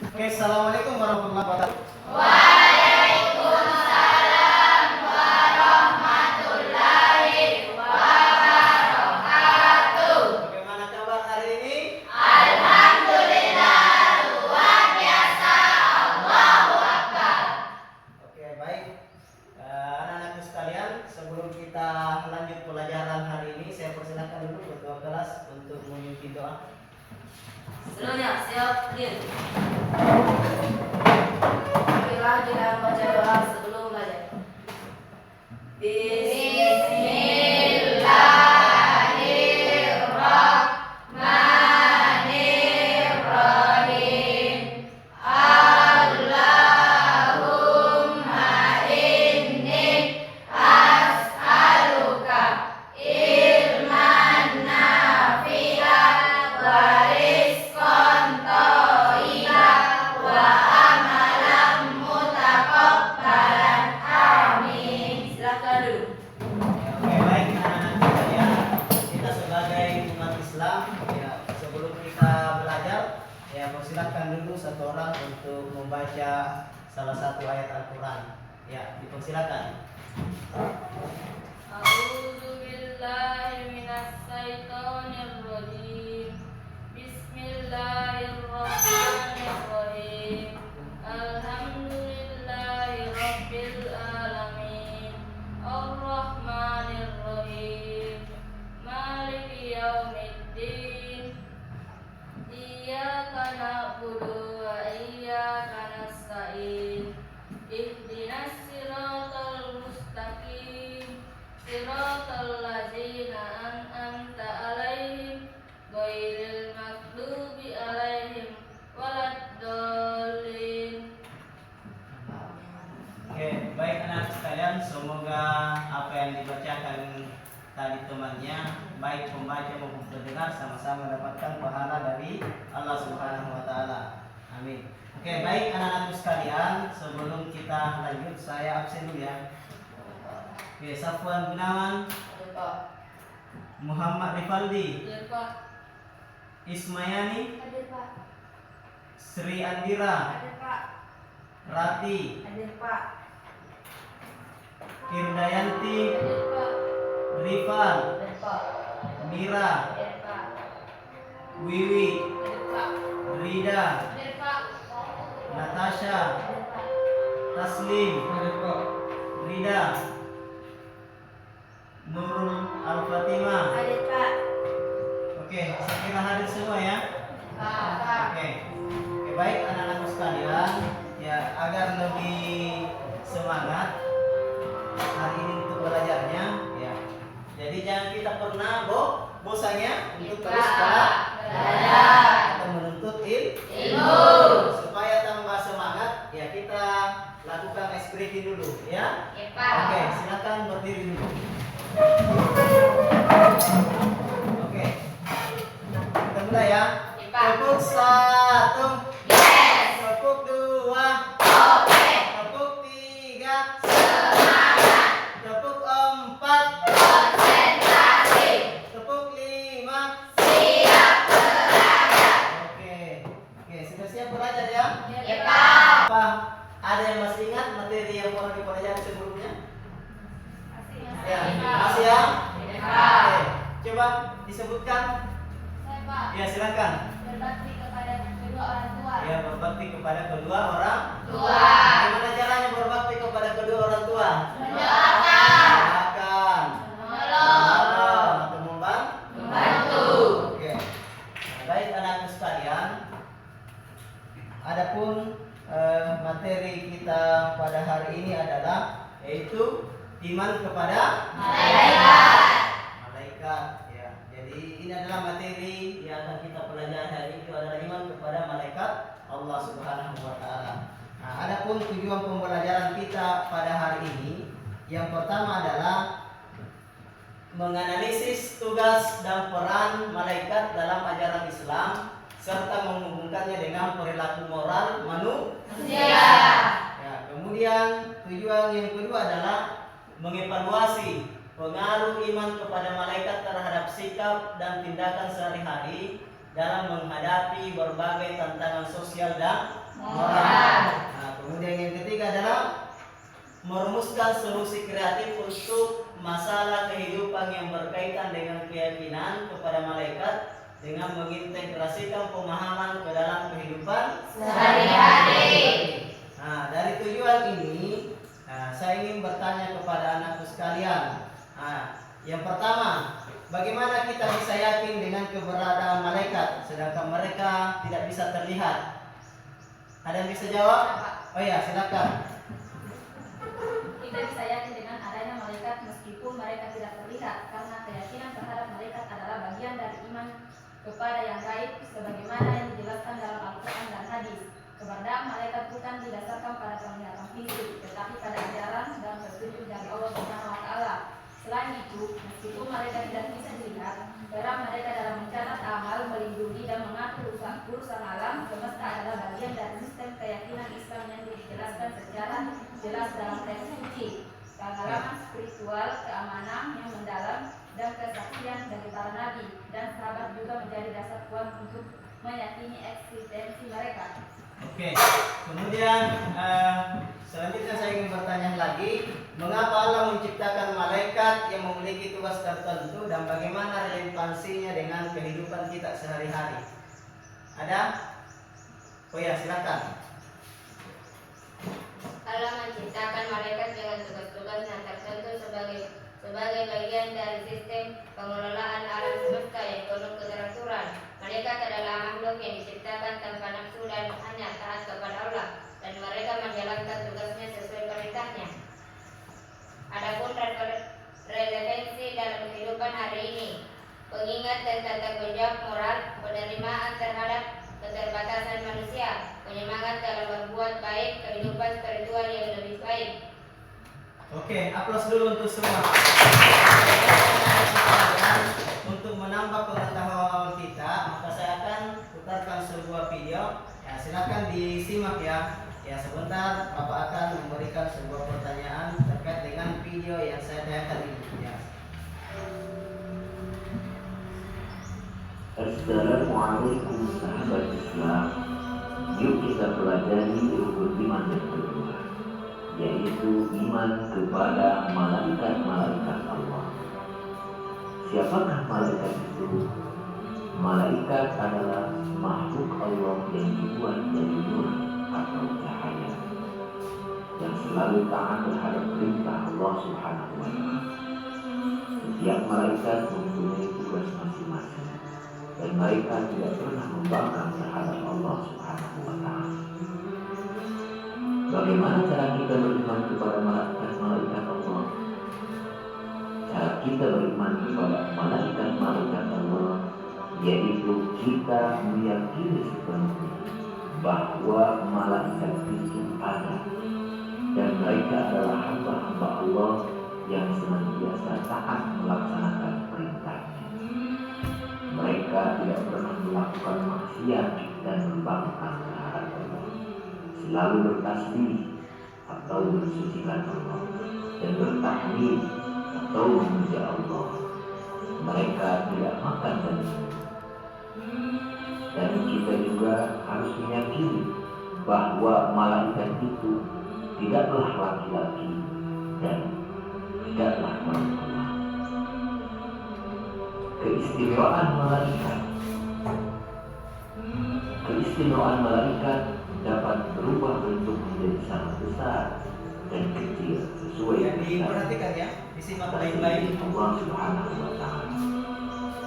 Oke, assalamualaikum warahmatullahi wabarakatuh. Waalaikumsalam warahmatullahi wabarakatuh. Bagaimana kabar hari ini? Alhamdulillah, luar biasa. Allahu Akbar. Oke, baik. Anak-anakku sekalian, sebelum kita lanjut pelajaran hari ini, saya persilakan dulu ketua kelas untuk memimpin doa. Seluruhnya siap diri. Lagi dalam baca doa sebelum belajar. Bismillahirrahmanirrahim. Allahumma inni as'aluka ilman nafi'an wa rizqan thayyiban wa amalan mutaqabbalan. Amin. Silakan dulu. Oke, baik anak-anak sekalian, kita sebagai umat Islam, ya sebelum kita belajar, ya persilakan dulu satu orang untuk membaca salah satu ayat Al-Quran. Ya, dipersilakan. A'udzu billahi minas syaitonir rajim. Bismillahirrahmanirrahim. Alhamdulillahi rabbil alamin. Ar-Rahmanir Rahim. Maliki yaumiddin. Iyyaka na'budu wa iyyaka nasta'in. Ihdinas siratal mustaqim. Siratal ladzina an'amta 'alaihim ghairil maghdubi 'alaihim waladdallin. Oke, baik anak sekalian, semoga apa yang dibacakan tadi temannya, baik pembaca maupun pendengar, sama-sama mendapatkan pahala dari Allah Subhanahu wa taala. Amin. Oke, baik anak-anakku sekalian, sebelum kita lanjut saya absen dulu ya. Oke, Safwan Gunawan, Ada Pak. Muhammad Rifaldi, Ya Pak. Ismayani, Hadir Pak. Sri Andira, Ada Pak. Rati, Ada Pak. Kirdayanti, Ya Pak. Rifal, Ada Pak. Mira, Ada Pak. Wiwi, Ya Pak. Rida, Ya Pak. Natasha, Ada Pak. Taslim, Rida, Nurul Al-Fatimah. Ada Pak. Oke, saya kira hadir semua ya. Pak. Oke, baik anak-anakku sekalian, ya agar lebih semangat hari ini untuk belajarnya, ya. Jadi jangan kita pernah bosannya untuk terus belajar atau menuntut ilmu. supaya tambah semangat. Ya kita lakukan ice breaking dulu, ya. Ya Pak. Oke, silakan berdiri dulu. Oke, kita mulai ya. Ya Pak. Tepuk satu, Yes. tepuk dua, Oke. tepuk tiga, Semangat. tepuk empat, Konsentrasi. tepuk lima. Siap belajar. Oke, sudah siap belajar ya? Ya Pak. Apa ada yang masih ingat materi yang pernah dipelajari sebelumnya? Ya, masih ya? Ya Pak. Oke, coba disebutkan. Saya Pak. Ya, silakan. Berbakti kepada kedua orang tua. Ya, berbakti kepada kedua orang Tua. Bagaimana caranya berbakti kepada kedua orang tua? Mendoakan. Doakan, Menolong. atau Membantu. Oke. Nah, baik anak-anak sekalian. Adapun materi kita pada hari ini adalah yaitu iman kepada Malaikat. malaikat. Ya. Jadi ini adalah materi yang akan kita pelajari hari ini, itu adalah iman kepada malaikat Allah Subhanahu wa taala. Nah, adapun tujuan pembelajaran kita pada hari ini, yang pertama adalah menganalisis tugas dan peran malaikat dalam ajaran Islam serta menghubungkannya dengan perilaku moral manusia. Ya, kemudian tujuan yang kedua adalah mengevaluasi pengaruh iman kepada malaikat terhadap sikap dan tindakan sehari-hari dalam menghadapi berbagai tantangan sosial dan moral. Nah, kemudian yang ketiga adalah merumuskan solusi kreatif untuk masalah kehidupan yang berkaitan dengan keyakinan kepada malaikat dengan mengintegrasikan pemahaman ke dalam kehidupan Sehari-hari. Nah, dari tujuan ini, saya ingin bertanya kepada anakku sekalian. Yang pertama, bagaimana kita bisa yakin dengan keberadaan malaikat sedangkan mereka tidak bisa terlihat? Ada yang bisa jawab? Oh ya, silakan. Kita bisa yakin dengan adanya malaikat meskipun mereka tidak terlihat, karena keyakinan terhadap malaikat adalah bagian dari iman kepada yang gaib sebagaimana yang dijelaskan dalam Al-Quran dan hadis. Keberadaan malaikat bukan didasarkan pada penglihatan fisik, tetapi pada ajaran dan petunjuk dari Allah Subhanahu wa taala. Selain itu, meskipun mereka tidak bisa dilihat, peran mereka dalam mencatat amal, melindungi dan mengatur urusan alam semesta adalah bagian dari sistem keyakinan Islam yang dijelaskan secara jelas dalam teks suci. Pengalaman spiritual, keamanan yang mendalam, dan kesaksian dari para nabi dan sahabat juga menjadi dasar kuat untuk meyakini eksistensi mereka. Oke, kemudian selanjutnya saya ingin bertanya lagi, mengapa Allah menciptakan malaikat yang memiliki tugas tertentu dan bagaimana relevansinya dengan kehidupan kita sehari-hari? Ada? Oh ya, silakan. Allah menciptakan malaikat dengan tugas-tugas yang tertentu sebagai bagian dari sistem pengelolaan alam semesta yang penuh keteraturan. Malaikat adalah makhluk yang diciptakan tanpa nafsu dan hanya taat kepada Allah, dan mereka menjalankan tugasnya sesuai perintahnya. Adapun relevansi dalam kehidupan hari ini, pengingat tentang tanggung jawab moral, penerimaan terhadap keterbatasan manusia, penyemangat dalam berbuat baik, kehidupan spiritual yang lebih baik. Oke, aplaus dulu untuk semua. Untuk menambah pengetahuan kita, maka saya akan putarkan sebuah video. Ya, silakan disimak ya. Ya, sebentar Bapak akan memberikan sebuah pertanyaan terkait dengan video yang saya tayangkan ini. Ya. Assalamualaikum sahabat Islam. Yuk kita pelajari rukun iman yang kedua, yaitu iman kepada malaikat-malaikat Allah. Siapakah malaikat itu? Malaikat adalah makhluk Allah yang dibuat dari nur atau cahaya, yang selalu taat terhadap perintah Allah Subhanahu wa taala. Setiap malaikat mempunyai tugas masing-masing, dan mereka tidak pernah membangkang terhadap Allah Subhanahu wa taala. Bagaimana cara kita beriman kepada malaikat-malaikat Allah? Cara kita beriman kepada malaikat-malaikat Allah yaitu kita meyakini sepenuhnya bahwa malaikat itu ada, dan mereka adalah hamba-hamba Allah yang senantiasa taat melaksanakan perintahnya. Mereka tidak pernah melakukan maksiat dan membangkang terhadap Allah, selalu bertasbih atau bersucikan Allah, dan bertahmid atau memuja Allah. Mereka tidak makan dan minum. Dan kita juga harus meyakini bahwa malaikat itu tidaklah laki-laki dan tidaklah perempuan. Keistimewaan malaikat dapat berubah bentuk menjadi sangat besar dan kecil sesuai Yang diperhatikan ya, disimak baik-baik. Allah Subhanahu wa taala,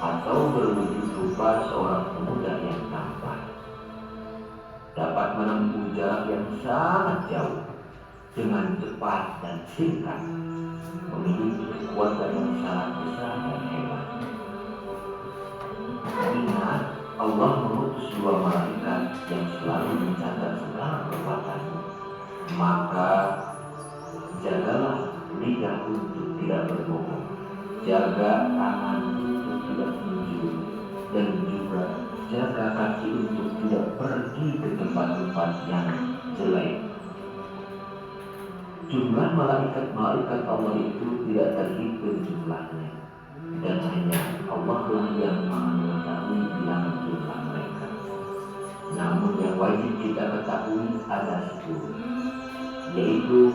atau berwujud rupa seorang pemuda yang tampan, dapat menempuh jarak yang sangat jauh dengan cepat dan singkat, memiliki kekuatan yang sangat besar dan hebat. Ingat, Allah mengutus dua malaikat yang selalu mencatat segala perbuatanmu. Maka jagalah lidah untuk tidak berbohong, jaga tangan untuk tidak mencuri, dan juga jaga kaki untuk tidak pergi ke tempat-tempat yang jelek. Jumlah malaikat-malaikat Allah itu tidak terhitung jumlahnya, dan hanya Allah lah yang Maha mengetahui bilangan jumlah mereka. Namun yang wajib kita ketahui ada 10, yaitu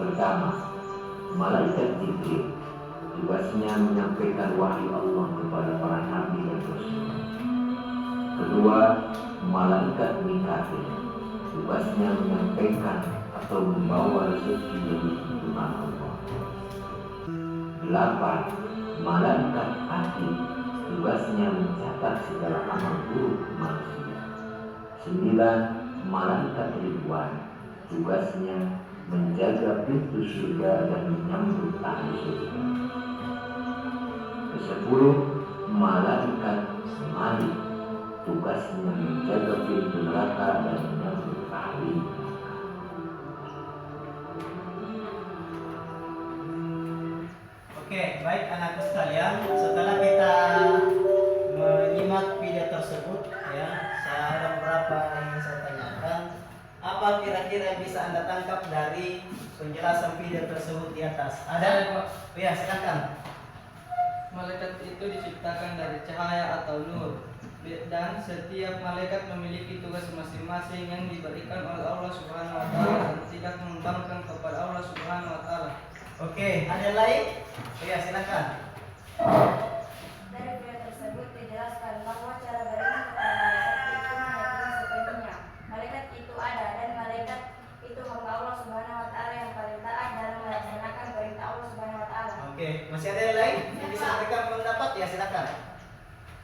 pertama, malaikat Jibril, tugasnya menyampaikan wahyu Allah kepada para nabi dan rasul. Kedua, malaikat Mikail, tugasnya menyampaikan atau membawa rezeki yang ditentukan Allah. 8, malaikat Atid, tugasnya mencatat segala amal buruk manusia. 9, malaikat Ridwan, tugasnya menjaga pintu surga dan menyambut ahli surga. 10, malaikat Malik, tugasnya menjaga pintu neraka dan menyambut ahli neraka. Oke, baik anakku sekalian, setelah kita menyimak video tersebut, ya, saya ada beberapa yang ingin saya tanyakan. Apa kira-kira yang bisa Anda tangkap dari penjelasan video tersebut di atas? Ada? Oh ya, silakan. Malaikat itu diciptakan dari cahaya atau nur, dan setiap malaikat memiliki tugas masing-masing yang diberikan oleh Allah Subhanahu wa taala dan tidak mengembangkan kepada Allah Subhanahu wa taala. Oke, ada lain? Oh ya, silakan. Dari video tersebut dijelaskan bahwa cara beriman kepada malaikat itu sepenuhnya. Malaikat itu ada dan malaikat itu hamba Allah Subhanahu wa taala yang paling taat dalam melaksanakan perintah Allah Subhanahu wa taala. Oke, masih ada yang lain yang bisa mereka pendapat? Ya, silakan.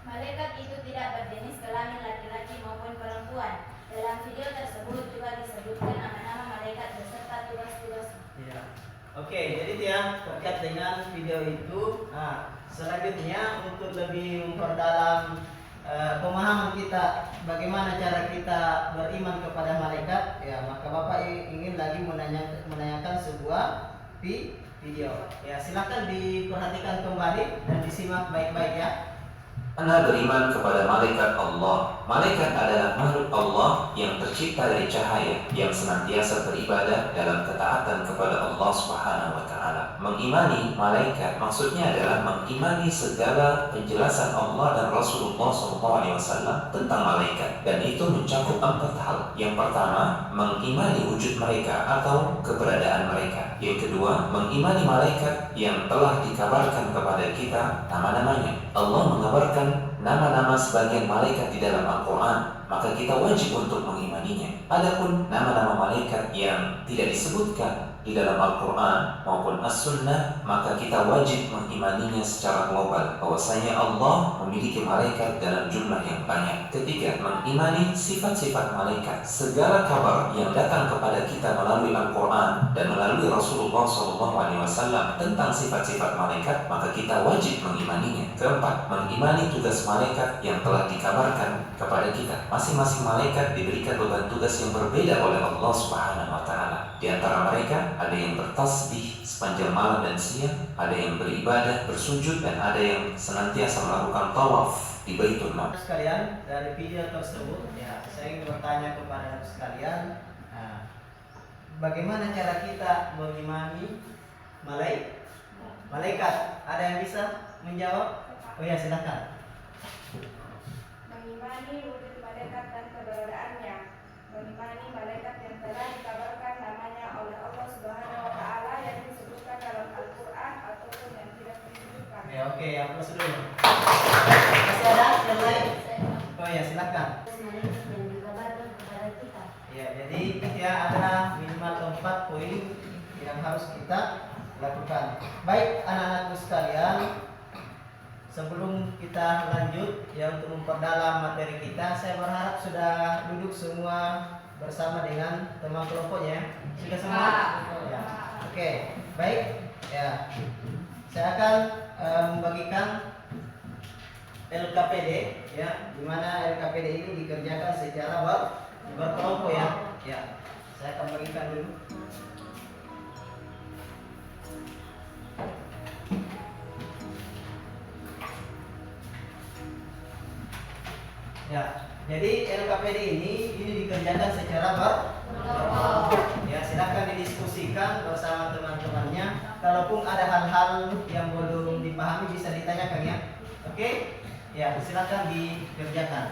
Malaikat itu tidak berjenis kelamin laki-laki maupun perempuan. Dalam video tersebut juga disebutkan nama-nama malaikat beserta tugas-tugas. Ya. Oke, jadi dia terkait dengan video itu. Nah, selanjutnya untuk lebih memperdalam pemahaman kita bagaimana cara kita beriman kepada malaikat, ya, maka Bapak ingin lagi menanyakan sebuah video. Ya, silakan diperhatikan kembali dan disimak baik-baik ya. Anda beriman kepada malaikat Allah. Malaikat adalah makhluk Allah yang tercipta dari cahaya, yang senantiasa beribadah dalam ketaatan kepada Allah Subhanahu wa taala. Mengimani malaikat maksudnya adalah mengimani segala penjelasan Allah dan Rasulullah SAW tentang malaikat, dan itu mencakup 4 hal. Yang pertama, mengimani wujud mereka atau keberadaan mereka. Yang kedua, mengimani malaikat yang telah dikabarkan kepada kita nama-namanya. Allah mengabarkan nama-nama sebagian malaikat di dalam Al-Quran, maka kita wajib untuk mengimaninya. Adapun nama-nama malaikat yang tidak disebutkan di dalam Al-Quran maupun As-Sunnah, maka kita wajib mengimaninya secara global, bahwasanya Allah memiliki malaikat dalam jumlah yang banyak. Ketiga, mengimani sifat-sifat malaikat. Segala kabar yang datang kepada kita melalui Al-Quran dan melalui Rasulullah SAW tentang sifat-sifat malaikat, maka kita wajib mengimaninya. Keempat, mengimani tugas malaikat yang telah dikabarkan kepada kita. Masing-masing malaikat diberikan beban tugas yang berbeda oleh Allah Subhanahu wa taala. Di antara mereka ada yang bertasbih sepanjang malam dan siang, ada yang beribadah, bersujud, dan ada yang senantiasa melakukan tawaf di Baitul Maqdis. Sekalian, dari video tersebut, ya, saya ingin bertanya kepada sekalian, bagaimana cara kita mengimani malaikat? Ada yang bisa menjawab? Oh ya, silakan. Mengimani wujud malaikat dan keberadaannya. Mengimani malaikat yang telah dikabarkan namanya oleh Allah Subhanahu wa taala yang disebutkan dalam Al-Qur'an ataupun yang tidak disebutkan. Ya, oke, yang plus dulu. Masih ada yang lain? Oh ya, silakan. Malaikat yang dikabarkan kepada kita. Ya, jadi ya ada minimal 4 poin yang harus kita lakukan. Baik, anak-anakku sekalian, sebelum kita lanjut ya untuk memperdalam materi kita, saya berharap sudah duduk semua bersama dengan teman kelompoknya. Sudah semua? Ya. Oke, baik. Ya. Saya akan membagikan LKPD ya, di mana LKPD ini dikerjakan secara berkelompok ya. Ya. Saya akan bagikan dulu. Ya, jadi LKPD ini dikerjakan secara berkelompok. Ya, silakan didiskusikan bersama teman-temannya. Kalaupun ada hal-hal yang belum dipahami bisa ditanyakan ya. Oke? Ya, silakan dikerjakan.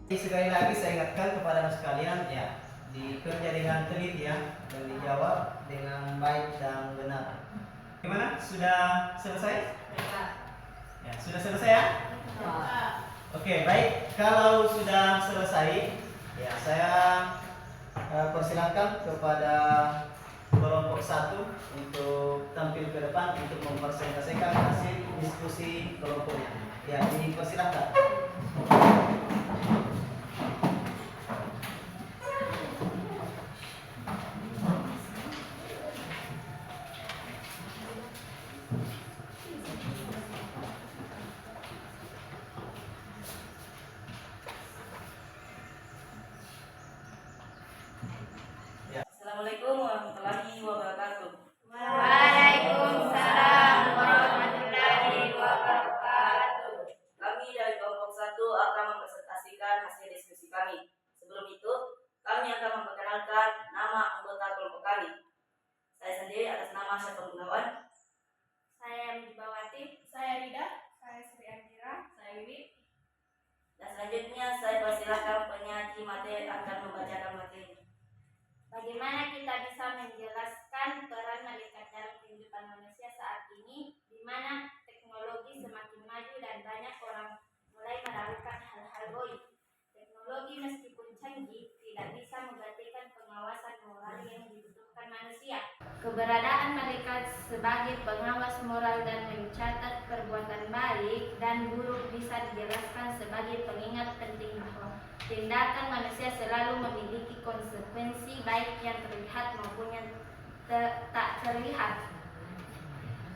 Sekali lagi saya ingatkan kepada sekalian ya, dikerja dengan teliti ya, dan dijawab dengan baik dan benar. Gimana? Sudah selesai? Ya, sudah selesai ya? Oke, baik. Kalau sudah selesai, ya saya persilakan kepada kelompok 1 untuk tampil ke depan untuk mempresentasikan hasil diskusi kelompoknya. Ya, dipersilakan. Assalamualaikum warahmatullahi wabarakatuh. Waalaikumsalam warahmatullahi wabarakatuh. Kami dari kelompok 1 akan mempresentasikan hasil diskusi kami. Sebelum itu, kami akan memperkenalkan nama anggota kelompok kami. Saya sendiri atas nama Syaful Gunawan. Saya Mibawati. Saya Rida. Saya Sri Andira. Saya Wiwi. Dan selanjutnya saya persilakan penyaji materi akan membacakan materi. Bagaimana kita bisa menjelaskan peran malaikat dalam kehidupan manusia saat ini, di mana teknologi semakin maju dan banyak orang mulai melakukan hal-hal goib. Teknologi meskipun canggih tidak bisa menggantikan pengawasan moral yang dibutuhkan manusia. Keberadaan malaikat sebagai pengawas moral dan mencatat perbuatan baik dan buruk bisa dijelaskan sebagai pengingat penting bahwa tindakan manusia selalu memiliki konsekuensi baik yang terlihat maupun yang tak terlihat.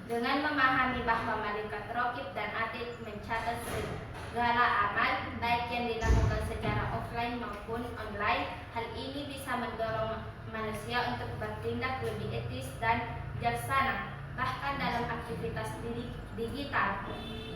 Dengan memahami bahwa malaikat raqib dan atid mencatat segala amal baik yang dilakukan secara offline maupun online, hal ini bisa mendorong manusia untuk bertindak lebih etis dan bijaksana bahkan dalam aktivitas digital.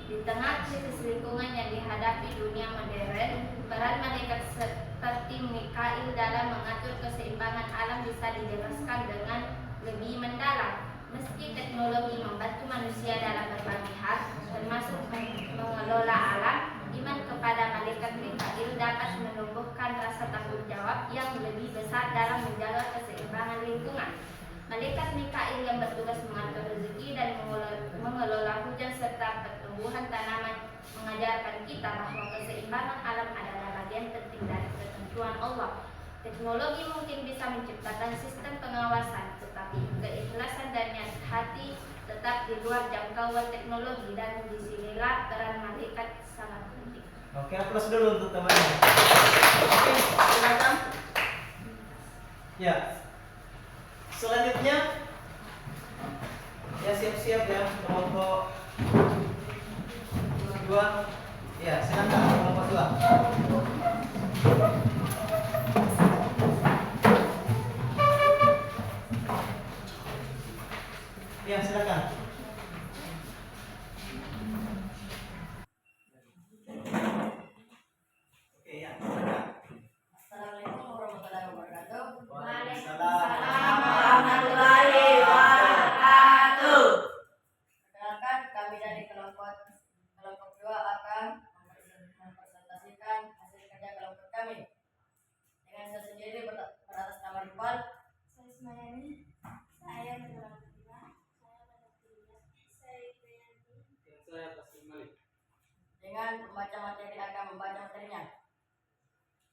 Di tengah krisis lingkungan yang dihadapi dunia modern, peran malaikat seperti Mikail dalam mengatur keseimbangan alam bisa dijelaskan dengan lebih mendalam. Meski teknologi membantu manusia dalam berbagai hal, termasuk mengelola alam, iman kepada malaikat Mikail dapat menumbuhkan rasa tanggung jawab yang lebih besar dalam menjaga keseimbangan lingkungan. Malaikat Mikail yang bertugas mengatur rezeki dan mengelola hujan serta pertumbuhan tanaman mengajarkan kita bahwa keseimbangan alam adalah bagian penting dari ketentuan Allah. Teknologi mungkin bisa menciptakan sistem pengawasan, tetapi keikhlasan dan niat hati tetap di luar jangkauan teknologi, dan disinilah peran malaikat sangat penting. Oke, aplaus dulu untuk temannya. Oke, silakan. Ya. Selanjutnya, ya siap-siap ya kelompok 2. Ya, silakan kelompok 2. Ya, silakan. Oke, ya, silakan. Assalamualaikum warahmatullahi wabarakatuh. Waalaikumsalam warahmatullahi wabarakatuh. Perkenalkan, kami dari kelompok 2 akan mempresentasikan hasil kerja kelompok kami. Dengan saya sendiri beratas nama Iqbal. Saya Ismayani. Saya Nurul Saya Saya Taslim Malik. Dengan membaca materi akan membaca materinya.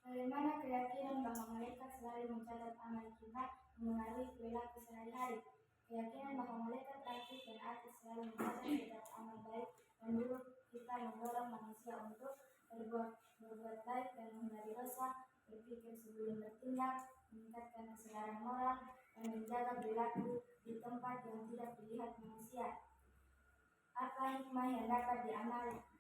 Bagaimana keyakinan bahwa malaikat selalu mencatat amal kita mengenai perilaku sehari-hari? Keyakinan bahwa malaikat raqib dan atid selalu mencatat setiap amal baik dan buruk kita mendorong manusia untuk berbuat baik dan menghindari dosa, berpikir sebelum bertindak, meningkatkan kesadaran moral, dan menjaga perilaku di tempat yang tidak dilihat manusia. Apa hikmah yang dapat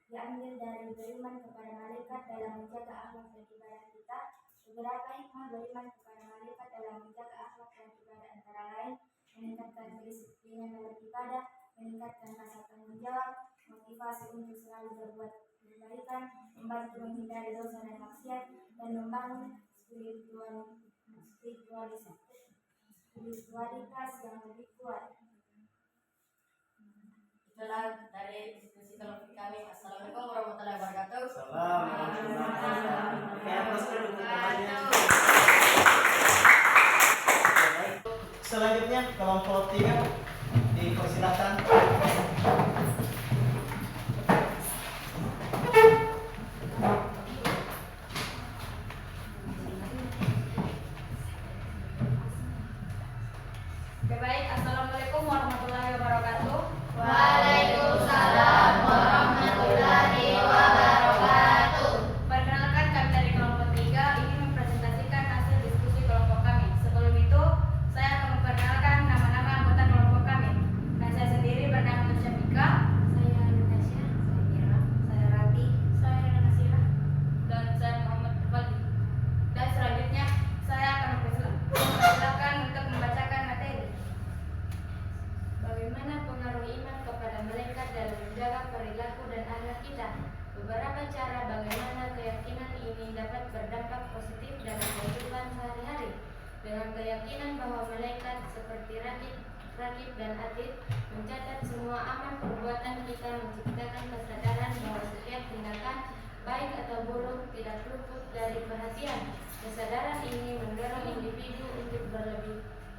diambil dari beriman kepada malaikat dalam menjaga akhlak dan ibadah kita? Beberapa hikmah beriman kepada malaikat dalam menjaga akhlak dan ibadah antara lain: meningkatkan kedisiplinan dalam ibadah, meningkatkan rasa tanggung jawab, motivasi untuk selalu berbuat kebaikan, membantu menghindari dosa dan maksiat, dan membangun spiritualitas yang lebih kuat. Itulah dari diskusi kelompok kami. Assalamualaikum warahmatullahi wabarakatuh. Salam warahmatullahi wabarakatuh. Oke, aplaus dulu untuk temannya. Baik. Selanjutnya kelompok 3 dipersilakan. Oke, baik. Assalamualaikum warahmatullahi wabarakatuh. Waalaikumsalam warahmatullahi wabarakatuh. Perkenalkan, kami dari kelompok 3 ingin mempresentasikan hasil diskusi kelompok kami. Sebelum itu, saya akan memperkenalkan nama-nama anggota kelompok kami. Dan saya sendiri bernama Nusyafika. Saya Natasha, saya Mira, saya Rati, saya Nasira. Dan saya Muhammad Fadli. Dan selanjutnya, saya akan mempersilakan untuk membacakan materi. Bagaimana pengaruh iman kepada malaikat dalam menjaga perilaku dan akhlak kita? Beberapa cara bagaimana keyakinan ini dapat berdampak positif dalam kehidupan sehari-hari. Dengan keyakinan bahwa malaikat seperti rakib dan atid mencatat semua amal perbuatan kita, menciptakan kesadaran bahwa setiap tindakan baik atau buruk tidak luput dari perhatian. Kesadaran ini mendorong individu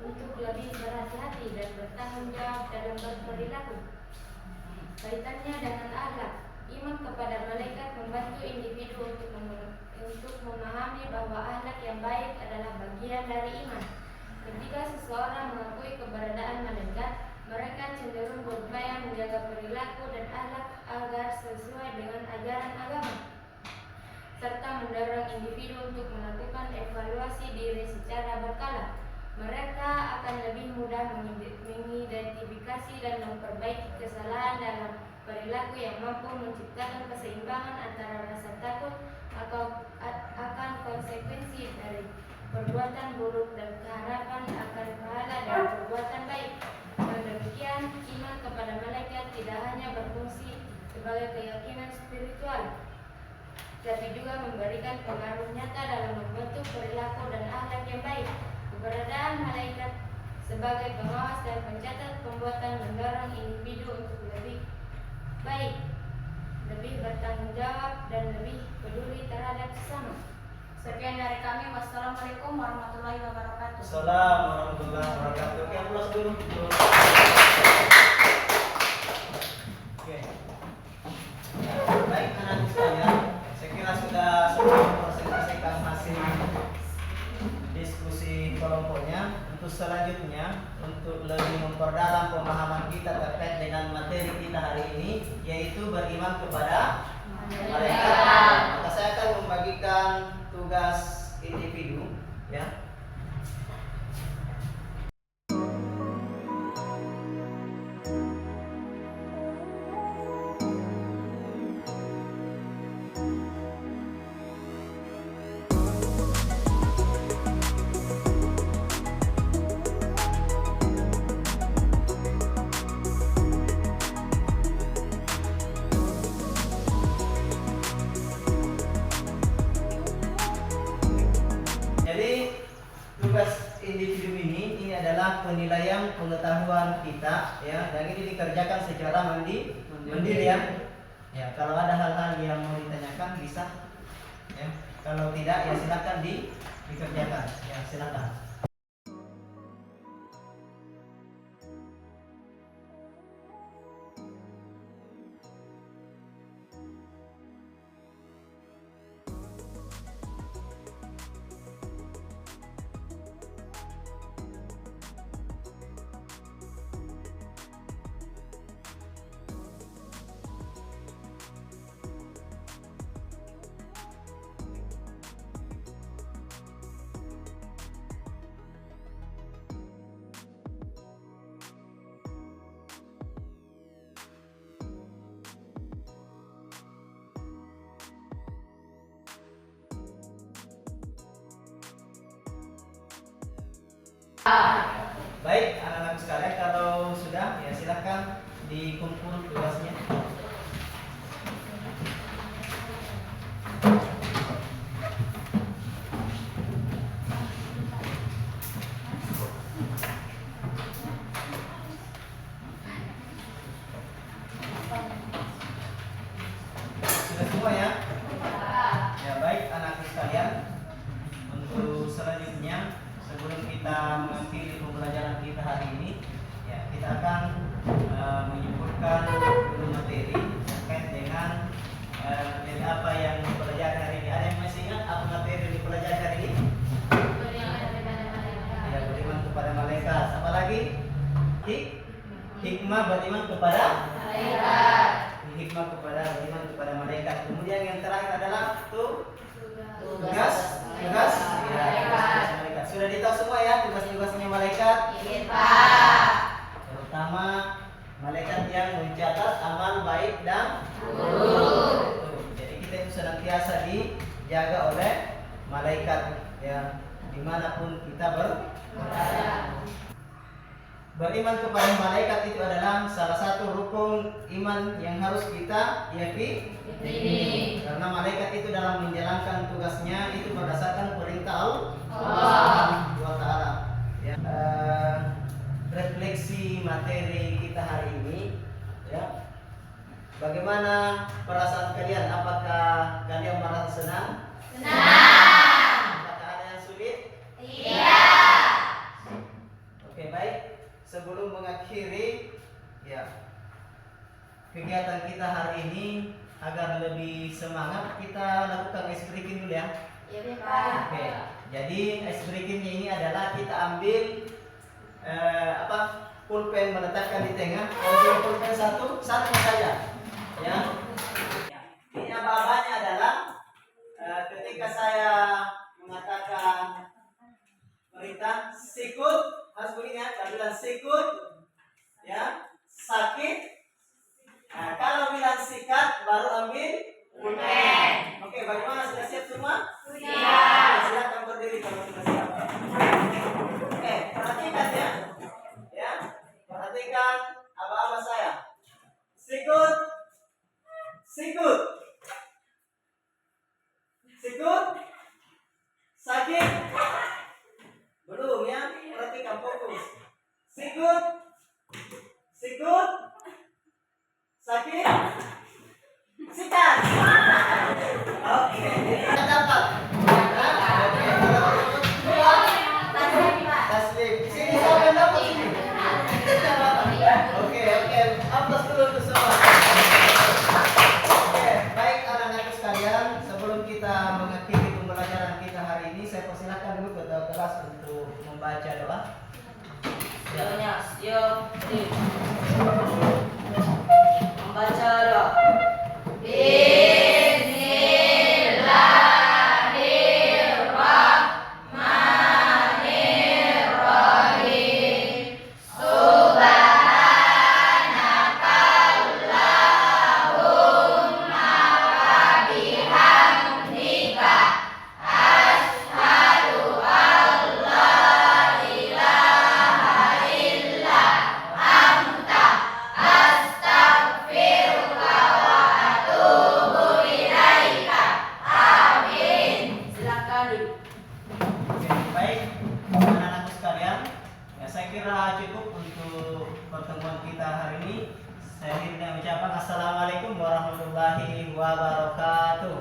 untuk lebih berhati-hati dan bertanggung jawab dalam berperilaku. Kaitannya dengan akhlak, iman kepada malaikat membantu individu untuk memahami bahwa akhlak yang baik adalah bagian dari iman. Ketika seseorang mengakui keberadaan malaikat, mereka cenderung berupaya menjaga perilaku dan akhlak agar sesuai dengan ajaran agama, serta mendorong individu untuk melakukan evaluasi diri secara berkala. Mereka akan lebih mudah mengidentifikasi dan memperbaiki kesalahan dalam perilaku yang mampu menciptakan keseimbangan antara rasa takut akan konsekuensi dari perbuatan buruk dan keharapan akan pahala dari perbuatan baik. Dengan demikian, iman kepada malaikat tidak hanya berfungsi sebagai keyakinan spiritual, tapi juga memberikan pengaruh nyata dalam membentuk perilaku dan akhlak yang baik. Keberadaan malaikat sebagai pengawas dan pencatat pembuatan mendorong individu untuk lebih baik, lebih bertanggung jawab, dan lebih peduli terhadap sesama. Sekian dari kami. Wassalamualaikum warahmatullahi wabarakatuh. Salam warahmatullahi wabarakatuh. Oke, aplaus dulu. Oke. Baik anak-anak sekalian, saya kira sudah semua mempresentasikan hasil diskusi kelompoknya. Untuk selanjutnya, untuk lebih memperdalam pemahaman kita terkait dengan materi kita hari ini, yaitu beriman kepada malaikat. Maka saya akan membagikan tugas individu, ya. Tugas individu ini adalah penilaian pengetahuan kita, ya, dan ini dikerjakan secara mandirian. Ya, kalau ada hal-hal yang mau ditanyakan bisa, ya. Kalau tidak, ya silakan dikerjakan. Ya, silakan. Baik, anak-anak sekalian, kalau sudah, ya silahkan dikumpul tugasnya. malaikat infak, terutama malaikat yang mencatat amal baik dan buruk. Jadi kita itu senantiasa dijaga oleh malaikat ya, dimanapun kita berada. Beriman kepada malaikat itu adalah salah satu rukun iman yang harus kita yakini. Karena malaikat itu dalam menjalankan tugasnya itu berdasarkan perintah Allah Subhanahu wa Ta'ala. Ya, refleksi materi kita hari ini, ya. Bagaimana perasaan kalian? Apakah kalian merasa senang? Senang. Apakah ada yang sulit? Tidak. Oke, baik. Sebelum mengakhiri ya kegiatan kita hari ini, agar lebih semangat, kita lakukan ice breaking dulu ya. Iya, Pak. Oke. Jadi ice breakingnya ini adalah kita ambil pulpen, meletakkan di tengah, ambil pulpen satu saja ya. Ini apa-apanya adalah ketika saya mengatakan perintah sikut, harus begini ya, saya bilang sikut ya, sakit. Nah, kalau bilang sikat baru ambil pulpen. Oke, bagaimana, sudah siap semua? Siap. Silakan berdiri kalau sudah siap. Oke, perhatikan ya. Ya, perhatikan apa-apa saya. Sikut, sikut, sikut, sakit. Belum ya, perhatikan, fokus. Sikut, sikut, sakit, sikat. Oke, kita dapat. Oke, taslim. Sini siapa yang dapat sini? Oke, aplaus dulu untuk semua. Oke, baik anak-anak sekalian, sebelum kita mengakhiri pembelajaran kita hari ini, saya persilakan dulu ketua kelas untuk membaca doa. Doanya, yuk, membaca doa. Bismillahirrahmanirrahim. Subhanakallahumma wa bihamdika asyhadu an la ilaha illa anta astaghfiruka wa atubu ilaika. Amin. Silakan. Oke, baik anak-anak sekalian, ya, saya kira cukup untuk pertemuan kita hari ini. Saya akhirnya ucapkan assalamualaikum warahmatullahi wabarakatuh.